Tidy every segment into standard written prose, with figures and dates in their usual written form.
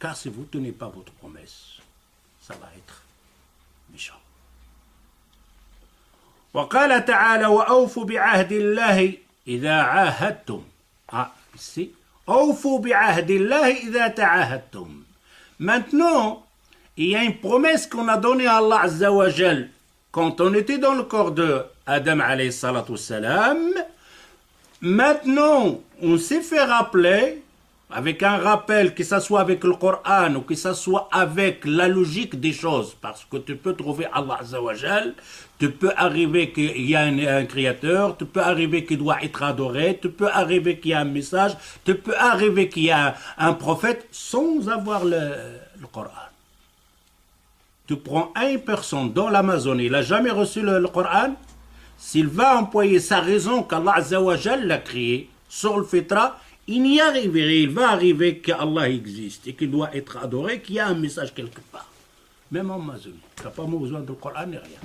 car si vous ne tenez pas votre promesse, ça va être méchant. وقال تعالى وأوفوا بعهد الله إذا عاهدتم. Ici, أوفوا بعهد الله إذا تعاهدتم. Maintenant, il y a une promesse qu'on a donnée à Allah Azza wa Jal quand on était dans le corps de Adam alayhi salatu wassalam. Maintenant, on s'est fait rappeler, avec un rappel, que ce soit avec le Coran ou que ce soit avec la logique des choses, parce que tu peux trouver Allah Azza wa Jal, tu peux arriver qu'il y a un créateur, tu peux arriver qu'il doit être adoré, tu peux arriver qu'il y a un message, tu peux arriver qu'il y a un prophète sans avoir le Coran. Tu prends une personne dans l'Amazonie, il n'a jamais reçu le Coran, s'il va employer sa raison qu'Allah Azza wa Jal l'a créé sur le fitra, il y arriverait, il va arriver qu'Allah existe et qu'il doit être adoré, qu'il y a un message quelque part. Même en Amazonie, tu n'as pas besoin de Coran ni rien.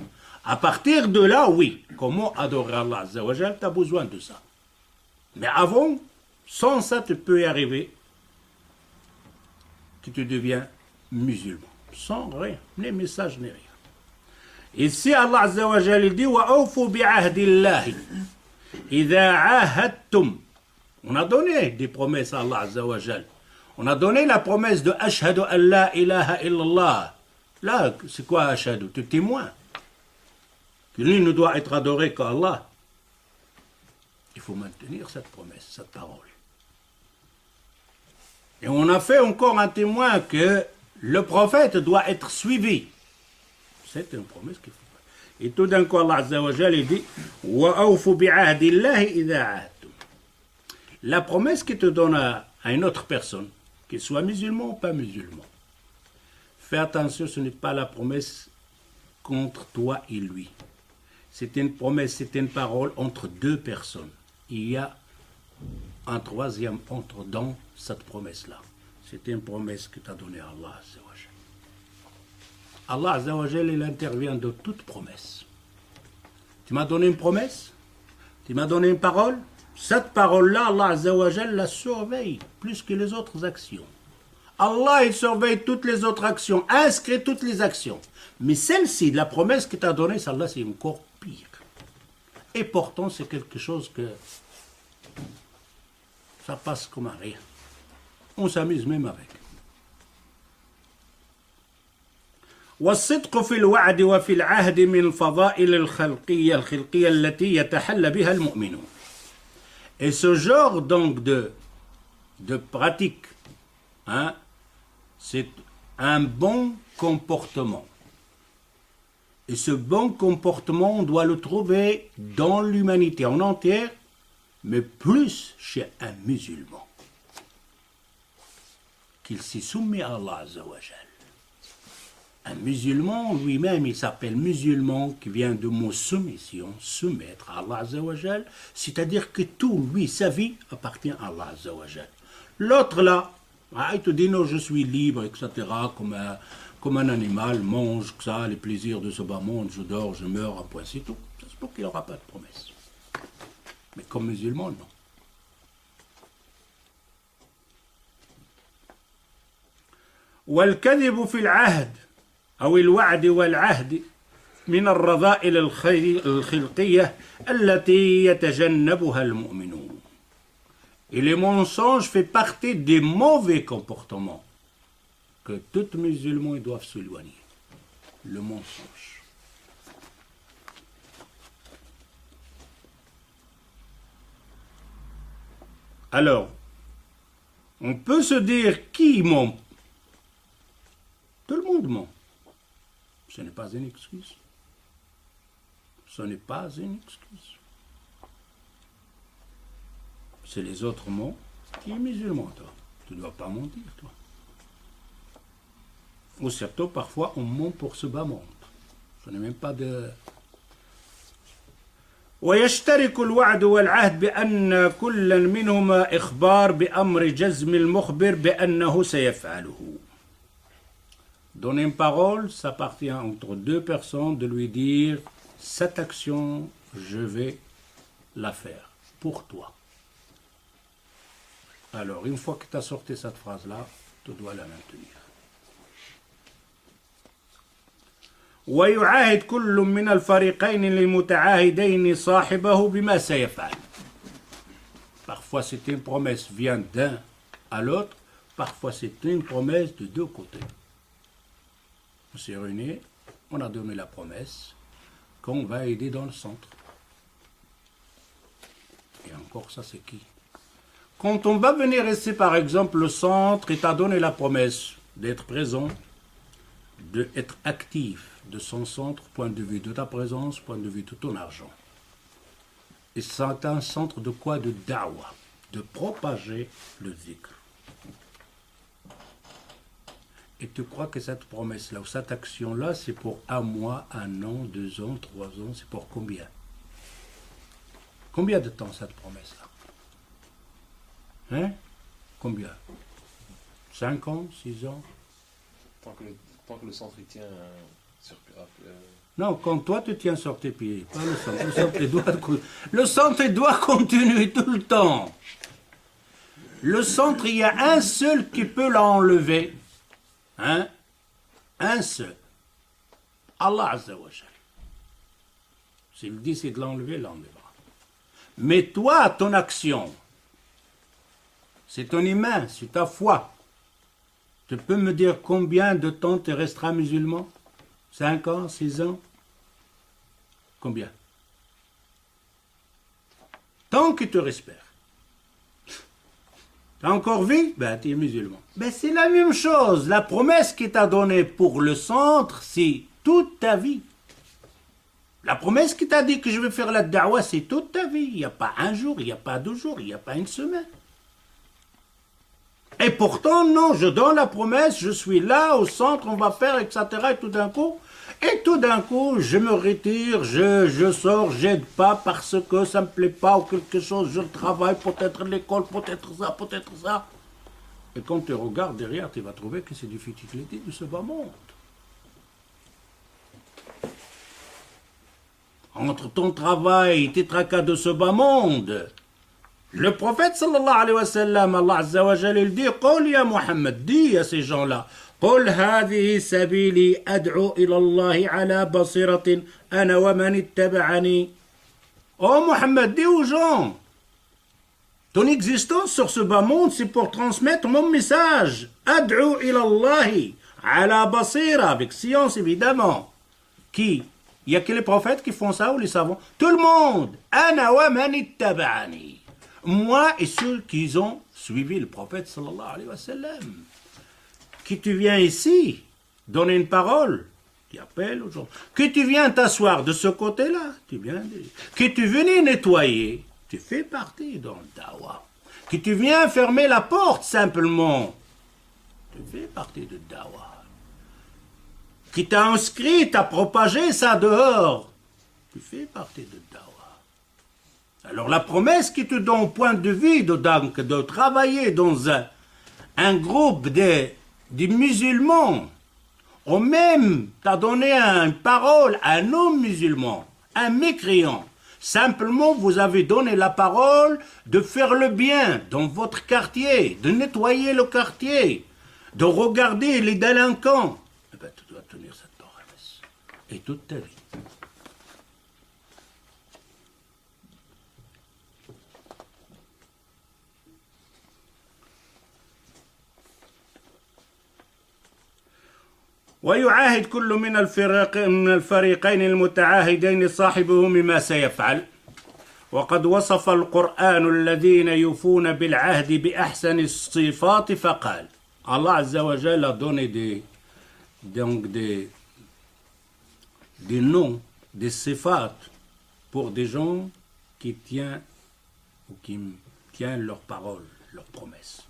À partir de là, oui, comment adorer Allah Azza wa Jal, tu as besoin de ça. Mais avant, sans ça, tu peux y arriver que tu deviens musulman. Sans rien, ni message, ni rien. Ici, Allah Azza wa Jal dit وَأَوْفُوا بِعَهْدِ اللَّهِ إِذَا عَاهَدتُّمْ. On a donné des promesses à Allah Azza wa Jal. On a donné la promesse de Ashhadu an la ilaha illallah. Là, c'est quoi Ashhadu? Tu témoins que lui ne doit être adoré qu'Allah. Il faut maintenir cette promesse, cette parole. Et on a fait encore un témoin que le prophète doit être suivi. C'est une promesse qu'il faut faire. Et tout d'un coup, Allah Azza wa Jal dit وَأَوْفُوا بِعَهْدِ اللَّهِ إِذَا عَاهَدتُّمْ. La promesse qu'il te donne à une autre personne, qu'il soit musulman ou pas musulman, fais attention, ce n'est pas la promesse contre toi et lui. C'est une promesse, c'est une parole entre deux personnes. Il y a un troisième entre dans cette promesse-là. C'est une promesse que tu as donnée à Allah Azza wa Jal. Allah Azza wa Jal, il intervient de toute promesse. Tu m'as donné une promesse, tu m'as donné une parole. Cette parole-là, Allah Azza wa Jal la surveille plus que les autres actions. Allah, il surveille toutes les autres actions, inscrit toutes les actions. Mais celle-ci, la promesse que tu as donnée, celle-là, c'est encore pire. Et pourtant, c'est quelque chose que ça passe comme un rien. On s'amuse même avec. والصدق في الوعد وفي العهد من الفضائل الخلقية التي يتحلى بها المؤمنون. Et ce genre donc de pratique, hein, c'est un bon comportement. Et ce bon comportement, on doit le trouver dans l'humanité en entière, mais plus chez un musulman. Qu'il s'y soumet à Allah Azza wa Jal. Un musulman lui-même, il s'appelle musulman, qui vient du mot soumission, soumettre à Allah Azza wa Jal, c'est-à-dire que tout, lui, sa vie, appartient à Allah Azza wa Jal. L'autre là, il te dit non, je suis libre, etc., comme un animal, mange ça, les plaisirs de ce bas monde, je dors, je meurs, un point, c'est tout. C'est pour qu'il n'aura pas de promesse. Mais comme musulman, non. والكذب في العهد أو الوعد والعهد من الرذائل الخلقية التي يتجنبها المؤمنون. Et les mensonges fait partie des mauvais comportements que tout musulman doivent s'éloigner. Le mensonge. Alors, on peut se dire qui ment? Tout le monde ment. Ce n'est pas une excuse. Ce n'est pas une excuse. C'est les autres mots qui est musulman, toi. Tu ne dois pas mentir, toi. Ou surtout, parfois, on ment pour ce bas monde. Ce n'est même pas de... ويشترك الوعد والعهد بأن كل منهما إخبار بأمر جزم المخبر بأنه سيفعله. Donner une parole, ça appartient entre deux personnes de lui dire cette action, je vais la faire pour toi. Alors, une fois que tu as sorti cette phrase-là, tu dois la maintenir. ويعاهد كل من الفريقين للمتعاهدين صاحبه بما سيفعل. Parfois c'est une promesse vient d'un à l'autre, parfois c'est une promesse de deux côtés. On s'est réunis, on a donné la promesse qu'on va aider dans le centre. Et encore ça c'est qui? Quand on va venir ici par exemple le centre, il t'a donné la promesse d'être présent, d'être actif de son centre, point de vue de ta présence, point de vue de ton argent. Et c'est un centre de quoi? De da'wa, de propager le zikr. Et tu crois que cette promesse-là, ou cette action-là, c'est pour 1 mois, 1 an, 2 ans, 3 ans, c'est pour combien? Combien de temps cette promesse-là? Hein? Combien? 5 ans, 6 ans? Tant que le centre il tient sur... Non, quand toi tu tiens sur tes pieds, pas le centre. Le centre doit continuer tout le temps. Le centre, il y a un seul qui peut l'enlever. Hein? Un seul. Allah Azza wa Jal. S'il dit c'est de l'enlever, l'enlèvera. Mais toi, ton action, c'est ton iman, c'est ta foi. Tu peux me dire combien de temps tu resteras musulman? 5 ans, 6 ans? Combien? Tant que tu respires. Tu as encore vie? Ben, tu es musulman. Ben, c'est la même chose. La promesse qu'il t'a donnée pour le centre, c'est toute ta vie. La promesse qu'il t'a dit que je vais faire la da'wa, c'est toute ta vie. Il n'y a pas 1 jour, il n'y a pas 2 jours, il n'y a pas 1 semaine. Et pourtant, non, je donne la promesse, je suis là, au centre, on va faire, etc. Et tout d'un coup, je me retire, je sors, j'aide pas parce que ça me plaît pas ou quelque chose, je travaille, peut-être l'école, peut-être ça, peut-être ça. Et quand tu regardes derrière, tu vas trouver que c'est du futilité de ce bas monde. Entre ton travail et tes tracas de ce bas monde, le prophète sallallahu alayhi wa sallam, Allah Azza wa Jalla, il dit, Qul ya Muhammad, dis à ces gens-là, Qul hadhihi sabili ad'u ila Allahi ala basiratin ana wa man ittaba'ani. Oh Muhammad, dis aux gens, ton existence sur ce bas monde, c'est pour transmettre mon message. Ad'u ila Allahi ala basira, avec science évidemment. Qui? Il y a que les prophètes qui font ça ou les savants? Tout le monde. Ana wa man ittaba'ani. Moi et ceux qui ont suivi le prophète sallallahu alayhi wa sallam. Que tu viens ici donner une parole, qui appelle aux gens. Que tu viens t'asseoir de ce côté-là, tu viens. Que tu venais nettoyer, tu fais partie dans le dawa. Que tu viens fermer la porte simplement, tu fais partie de dawa. Qui t'a inscrit, t'a propagé ça dehors, tu fais partie de dawa. Alors la promesse qui te donne au point de vue de travailler dans un groupe de musulmans, ou même t'a donné une parole à un homme musulman, un mécréant. Simplement, vous avez donné la parole de faire le bien dans votre quartier, de nettoyer le quartier, de regarder les délinquants. Eh bien, tu dois tenir cette promesse. Et toute ta vie. ويعاهد كل من الفريقين المتعاهدين صاحبه بما سيفعل وقد وصف القرآن الذين يوفون بالعهد بأحسن الصفات فقال Allah Azza wa Jalla a donné des noms, des sifat pour des gens qui tiennent leurs paroles, leurs promesses.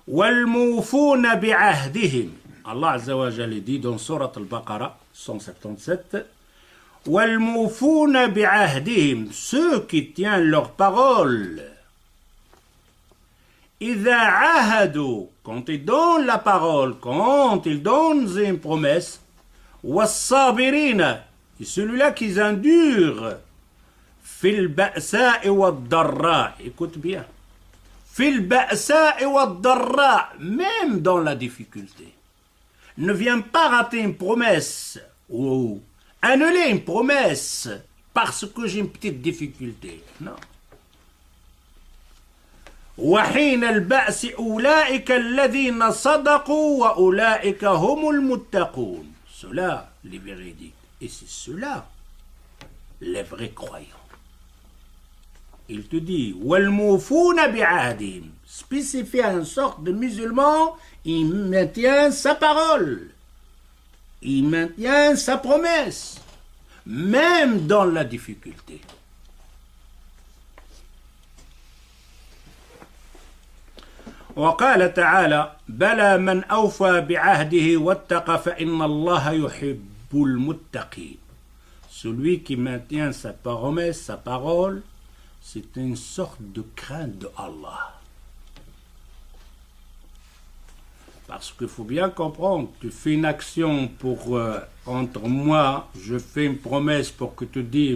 وَالْمُوفُونَ بِعَهْدِهِمْ Allah Azza wa Jalla dit dans Surat al-Baqarah 177, وَالْمُوفُونَ بِعَهْدِهِمْ ceux qui tiennent leurs paroles. إِذَا عَاهَدُوا quand ils donnent la parole, quand ils donnent une promesse, وَالصَّابِرِينَ et celui-là qui endure فِي الْبَأْسَاءِ وَالضَّرَّاءِ écoute bien fil ba'sa wa darra, même dans la difficulté. Ne viens pas rater une promesse ou annuler une promesse parce que j'ai une petite difficulté. Non. وحين البأس أولئك الذين صدقوا وأولئك هم المتقون. Ceux-là, les véridiques. Et c'est ceux-là, les vrais croyants. Il te dit, وَالْمُوفُونَ بِعَهْدِهِمْ. Spécifié à une sorte de musulman, il maintient sa parole. Il maintient sa promesse. Même dans la difficulté. وقال تعالى بلى من أوفى بعهده واتقى فإن الله يحب المتقين. Celui qui maintient sa promesse, sa parole, c'est une sorte de crainte de Allah. Parce qu'il faut bien comprendre, tu fais une action pour entre moi, je fais une promesse pour que tu dis